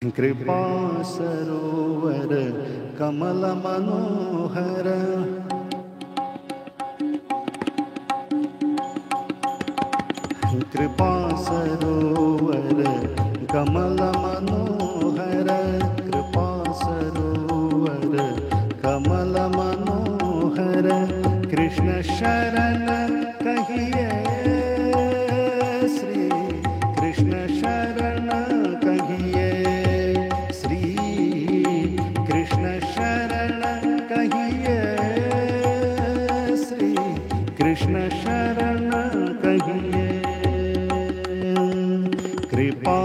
कृपा सरोवर कमल मनोहर कृपा सरोवर कमल मनोहर कृपा सरोवर कमल मनोहर कृष्ण शरण कहिए श्री कृष्ण शरण कहिए श्री कृष्ण शरण कहिए श्री कृष्ण शरण कहिए कृपा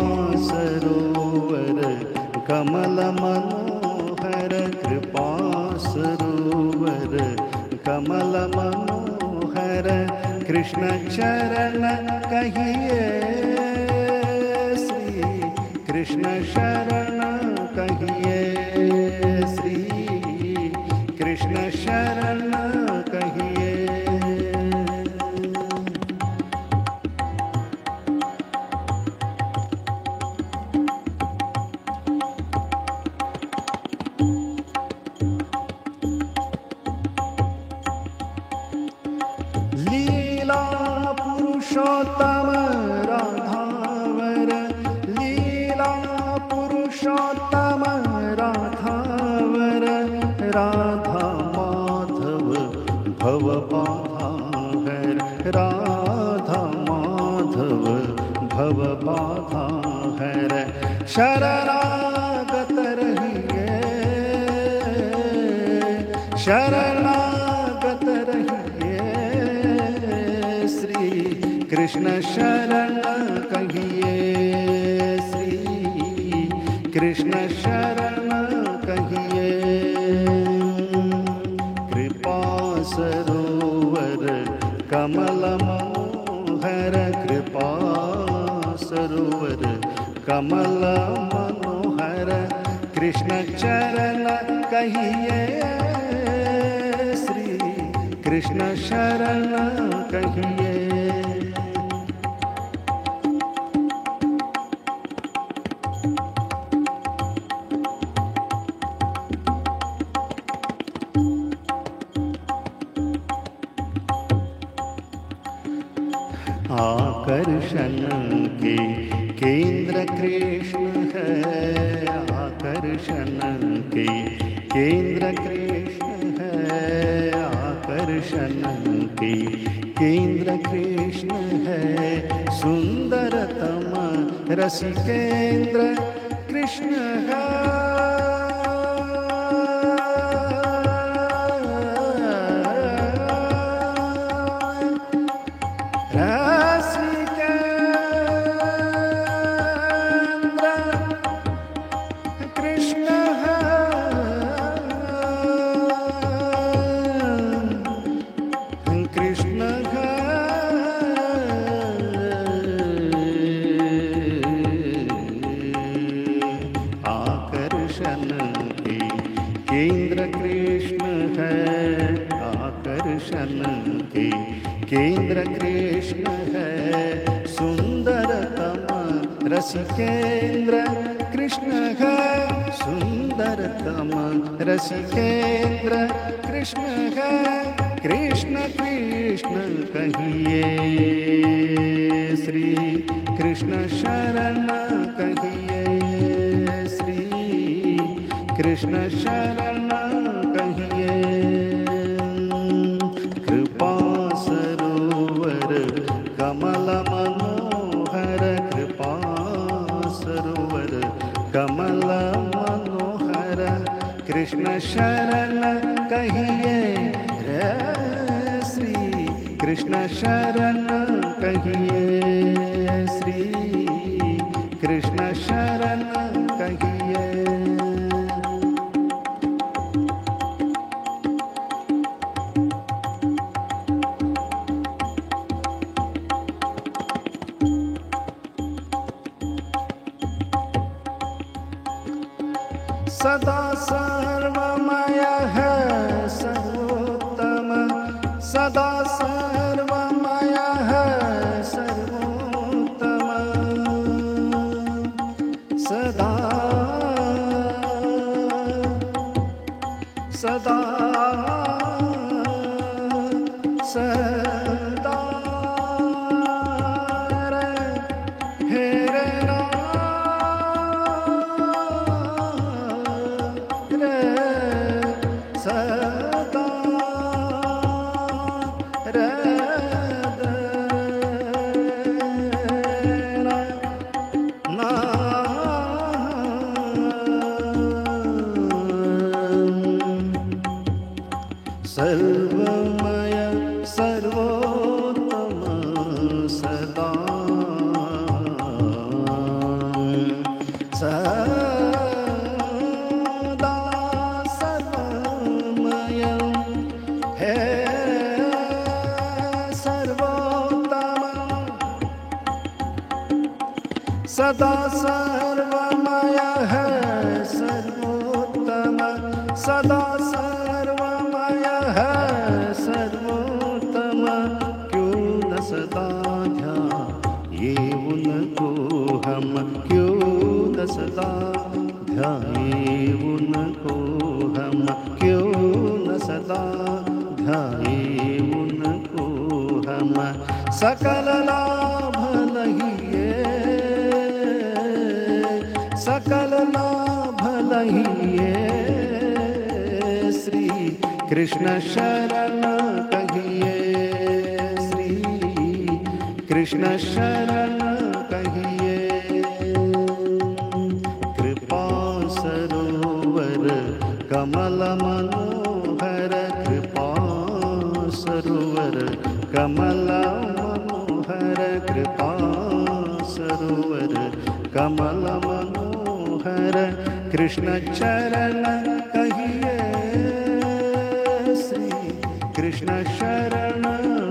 सरोवर कमल मनोहर कृपा सरोवर कमल मनोहर कृष्ण चरण कहिए श्री कृष्ण शरण कहिए श्री कृष्ण शरण कहिए लीला पुरुषोत्तम राधावर लीला पुरुषोत्तम राधावर राधा माधव भव बाधाहर राधा माधव भव बाधाहर शरणागत रहिए शरणागत रहिए श्री कृष्ण शरण कहिए श्री कृष्ण शरण कहिए कृपा सरोवर कमल मनोहर कृपा सरोवर कमल मनोहर कृष्ण चरण कहिए श्री कृष्ण शरण कहिए आकर्षण के केंद्र कृष्ण है आकर्षण के केंद्र कृष्ण है आकर्षण के केंद्र कृष्ण है सुंदरतम रसिकेंद्र कृष्ण है केंद्र कृष्ण है आकर्षण के केंद्र कृष्ण है सुंदरतम रसिकेंद्र कृष्ण है सुंदरतम रसिकेंद्र कृष्ण है कृष्ण कृष्ण कहिए श्री कृष्ण शरण कहिए श्री कृष्ण शरण कहिए कृपा सरोवर कमल मनोहर कृपा सरोवर कमल मनोहर कृष्ण शरण कहिए श्री कृष्ण शरण कहिए श्री कृष्ण शरण कहिए सदा सर्वमय है सर्वोत्तम सदा सर्वमय है सर्वोत्तम सदा सर्वमय सर्वोत्तम सदा सदा सर्वमय हे सर्वोत्तम सदा सर्वमय है सर्वोत्तम सदा सर्वमय है सर्वोत्तम क्यों न सदा ध्यान को हम क्यों न सदा ध्यान को हम क्यों न सदा ध्यान को हम सकल लाभ लहिए सकल लाभ लहिए श्री कृष्ण शरण कहिए श्री कृष्ण शरण कहिए कृपा सरोवर कमल मनोहर कृपा सरोवर कमल मनोहर कृपा सरोवर कमल मनोहर कृष्ण चरण कहिए श्री कृष्ण शरण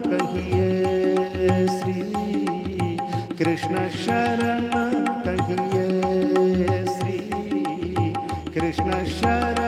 कहिए श्री कृष्ण शरण कहिए श्री कृष्ण शरण